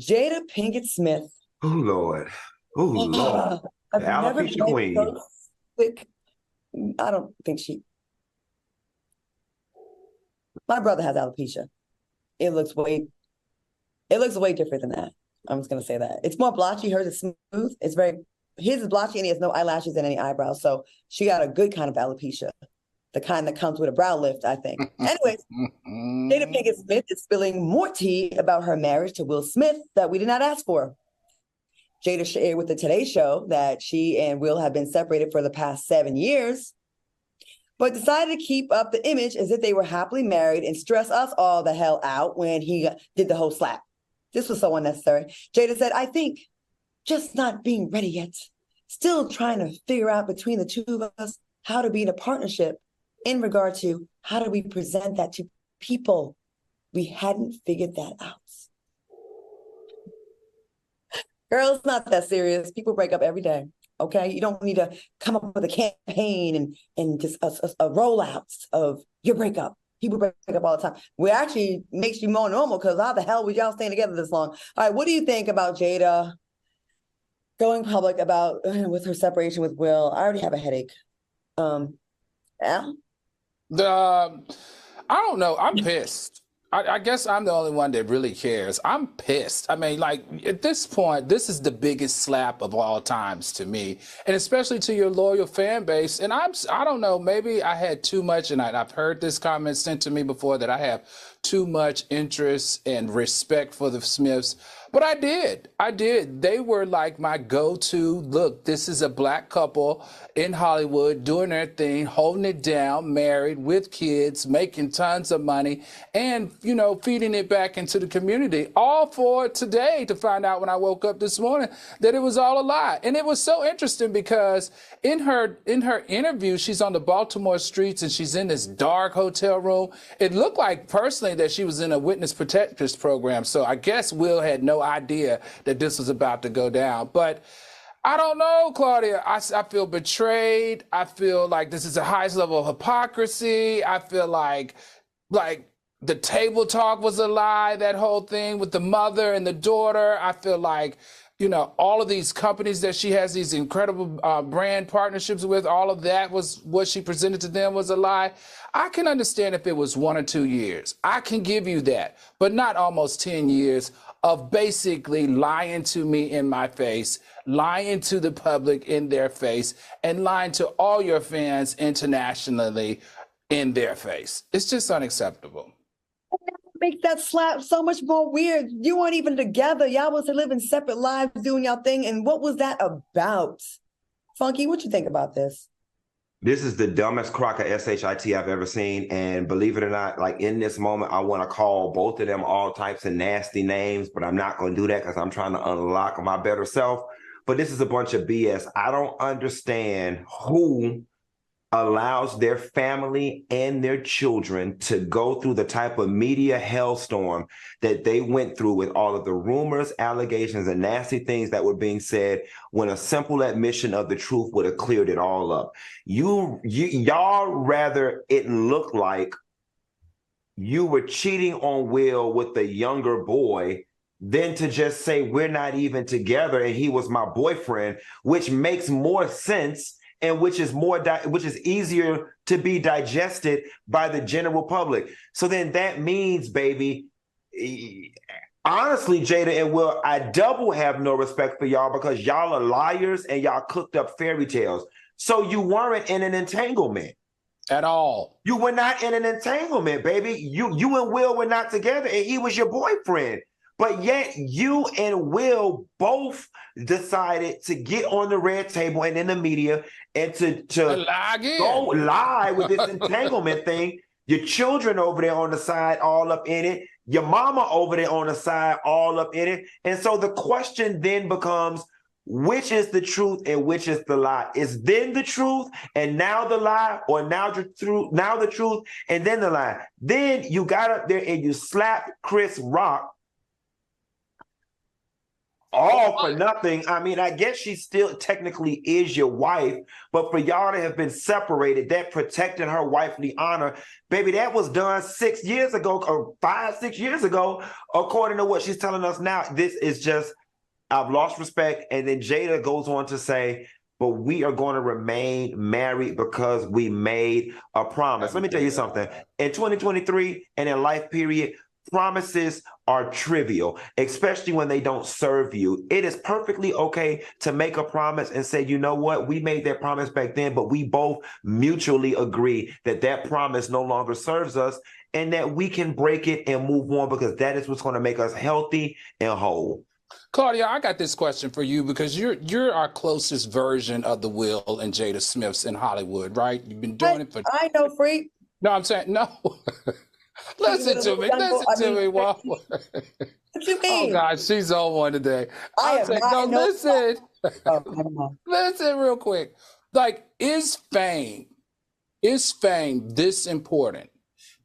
Jada Pinkett Smith. Oh, Lord. Oh, Lord. I've The never alopecia been queen. so sick. I don't think my brother has alopecia. It looks way, it looks way different than that. I'm just gonna say that. It's more blotchy, hers is smooth. His is blotchy and he has no eyelashes and any eyebrows. So she got a good kind of alopecia. The kind that comes with a brow lift, I think. Anyways, Jada Pinkett Smith is spilling more tea about her marriage to Will Smith that we did not ask for. Jada shared with the Today Show that she and Will have been separated for the past 7 years, but decided to keep up the image as if they were happily married and stress us all the hell out when he did the whole slap. This was so unnecessary. Jada said, I think just not being ready yet. Still trying to figure out between the two of us how to be in a partnership in regard to how do we present that to people. We hadn't figured that out. Girl, it's not that serious. People break up every day. Okay. You don't need to come up with a campaign and just a rollout of your breakup. People break up all the time. We actually makes you more normal because how the hell was y'all staying together this long? All right. What do you think about Jada going public about with her separation with Will? I already have a headache. Al? I don't know. I'm pissed. I guess I'm the only one that really cares. I'm pissed. I mean, like, at this point, this is the biggest slap of all times to me, and especially to your loyal fan base. And I don't know, maybe I had too much, and I've heard this comment sent to me before that I have too much interest and respect for the Smiths. But I did. They were like my go-to. Look, this is a black couple in Hollywood doing their thing, holding it down, married with kids, making tons of money, and, you know, feeding it back into the community. All for today to find out when I woke up this morning that it was all a lie. And it was so interesting because in her interview, she's on the Baltimore streets and she's in this dark hotel room. It looked like personally that she was in a witness protectors program. So I guess Will had no idea that this was about to go down. But I don't know, Claudia. I feel betrayed. I feel like this is the highest level of hypocrisy. I feel like the table talk was a lie, that whole thing with the mother and the daughter. I feel like, you know, all of these companies that she has these incredible brand partnerships with, all of that was what she presented to them was a lie. I can understand if it was 1 or 2 years. I can give you that, but not almost 10 years of basically lying to me in my face, lying to the public in their face, and lying to all your fans internationally in their face. It's just unacceptable. Makes that slap so much more weird. You weren't even together. Y'all was living separate lives, doing y'all thing. And what was that about? Funky, what you think about this? This is the dumbest crock of shit I've ever seen. And believe it or not, like in this moment, I want to call both of them all types of nasty names, but I'm not going to do that because I'm trying to unlock my better self. But this is a bunch of BS. I don't understand who allows their family and their children to go through the type of media hellstorm that they went through with all of the rumors, allegations, and nasty things that were being said when a simple admission of the truth would have cleared it all up. Y'all rather it look like you were cheating on Will with the younger boy than to just say we're not even together and he was my boyfriend, which makes more sense and which is easier to be digested by the general public. So then that means, baby, honestly, Jada and Will, I double have no respect for y'all because y'all are liars and y'all cooked up fairy tales. So you weren't in an entanglement. At all. You were not in an entanglement, baby. You and Will were not together and he was your boyfriend. But yet you and Will both decided to get on the red table and in the media and to go lie with this entanglement thing. Your children over there on the side all up in it. Your mama over there on the side all up in it. And so the question then becomes, which is the truth and which is the lie? Is then the truth and now the lie, or now the truth and then the lie? Then you got up there and you slapped Chris Rock all for nothing. I mean, I guess she still technically is your wife, but for y'all to have been separated, that protecting her wifely honor, baby, that was done 6 years ago, or 5, 6 years ago, according to what she's telling us now. This is just, I've lost respect. And then Jada goes on to say, but we are going to remain married because we made a promise. Let me tell you something. In 2023 and in life period, promises are trivial, especially when they don't serve you. It is perfectly okay to make a promise and say, you know what, we made that promise back then, but we both mutually agree that that promise no longer serves us and that we can break it and move on, because that is what's going to make us healthy and whole. Claudia, I got this question for you because you're our closest version of the Will and Jada Smiths in Hollywood, right? You've been doing it for. I know, freak. No, I'm saying no. Listen to me. What you mean? Oh God, she's on one today. I am saying, not. no, listen. Oh, Listen real quick. Like, is fame this important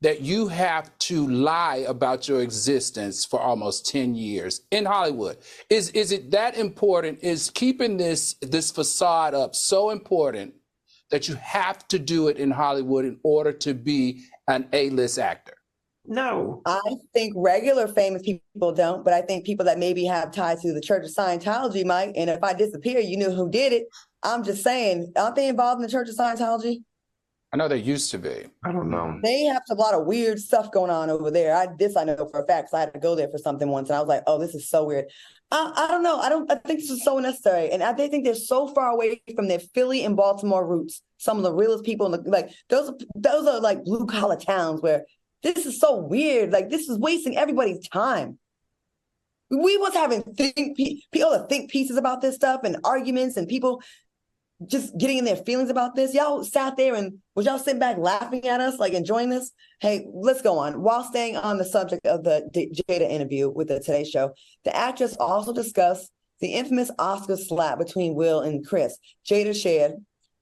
that you have to lie about your existence for almost 10 years in Hollywood? Is it that important? Is keeping this facade up so important that you have to do it in Hollywood in order to be an A-list actor? No. I think regular famous people don't, but I think people that maybe have ties to the Church of Scientology might. And if I disappear, you knew who did it. I'm just saying, aren't they involved in the Church of Scientology? I know they used to be. I don't know. They have a lot of weird stuff going on over there. I know for a fact, because I had to go there for something once, and I was like, "Oh, this is so weird." I don't know. I think this is so unnecessary, and they think they're so far away from their Philly and Baltimore roots. Some of the realest people, like those are like blue collar towns where this is so weird. Like, this is wasting everybody's time. We was having think pieces about this stuff and arguments and people just getting in their feelings about this. Y'all sat there and was y'all sitting back laughing at us, like enjoying this? Hey, let's go on. While staying on the subject of the Jada interview with the Today Show, the actress also discussed the infamous Oscar slap between Will and Chris. Jada shared,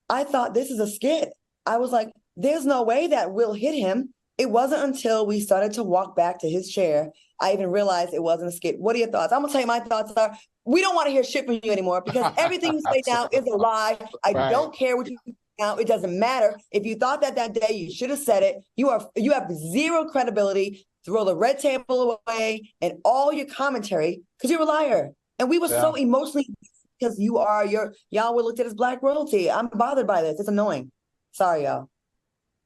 I thought this is a skit. I was like, there's no way that Will hit him. It wasn't until we started to walk back to his chair I even realized it wasn't a skit. What are your thoughts? I'm going to tell you my thoughts are, we don't want to hear shit from you anymore, because everything you say now is a lie. I don't care what you say now. It doesn't matter. If you thought that day, you should have said it. You have zero credibility. Throw the red table away and all your commentary, because you're a liar. And we were so emotionally, because y'all were looked at as black royalty. I'm bothered by this. It's annoying. Sorry, y'all.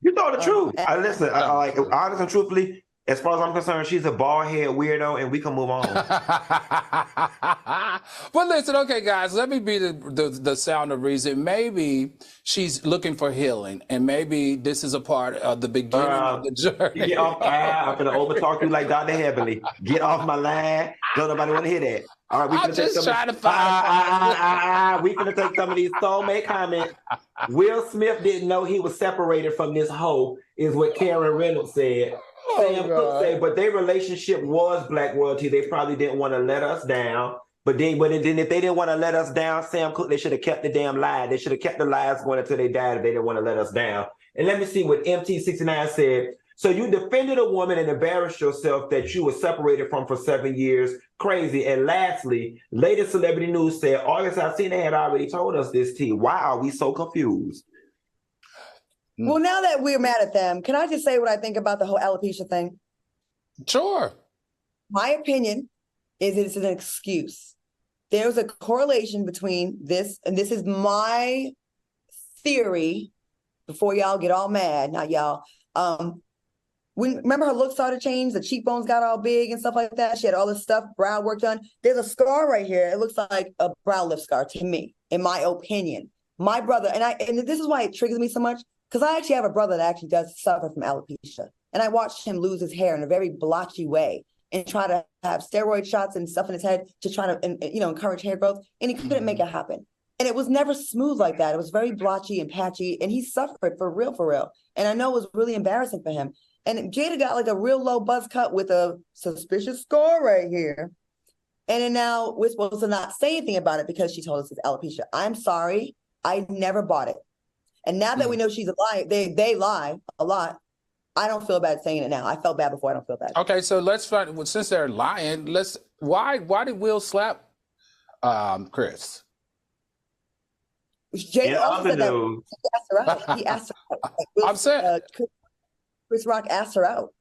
You know the truth. I listen. I like, honestly and truthfully, as far as I'm concerned, she's a bald head weirdo, and we can move on. But listen, okay, guys, let me be the sound of reason. Maybe she's looking for healing, and maybe this is a part of the beginning of the journey. Get off! I'm gonna overtalk you like Dr. Heavenly. Get off my line. Don't nobody want to hear that. All right, we I'm just trying to find. We gonna take some of these soulmate comments. Will Smith didn't know he was separated from this hoe, is what Karen Reynolds said. Sam Cooke said, but their relationship was black royalty. They probably didn't want to let us down. But then if they didn't want to let us down, Sam Cooke, they should have kept the damn lie. They should have kept the lies going until they died if they didn't want to let us down. And let me see what MT69 said. So you defended a woman and embarrassed yourself that you were separated from for 7 years. Crazy. And lastly, latest celebrity news said, August Alsina had already told us this, T. Why are we so confused? Well, now that we're mad at them, can I just say what I think about the whole alopecia thing? Sure. My opinion is it's an excuse. There's a correlation between this, and this is my theory, before y'all get all mad, not y'all. Remember her look started to change, the cheekbones got all big and stuff like that. She had all this stuff, brow work done. There's a scar right here. It looks like a brow lift scar to me, in my opinion. My brother, and this is why it triggers me so much, because I actually have a brother that actually does suffer from alopecia. And I watched him lose his hair in a very blotchy way and try to have steroid shots and stuff in his head to try to, encourage hair growth. And he couldn't make it happen. And it was never smooth like that. It was very blotchy and patchy. And he suffered for real. And I know it was really embarrassing for him. And Jada got like a real low buzz cut with a suspicious scar right here. And then now we're supposed to not say anything about it because she told us it's alopecia. I'm sorry. I never bought it. And now that we know she's a liar, they lie a lot. I don't feel bad saying it now. I felt bad before. I don't feel bad. Okay, so let's find. Well, since they're lying, why did Will slap Chris? Jada In also other said that news, he asked her out. He asked her out. Like, I'm saying, Chris Rock asked her out.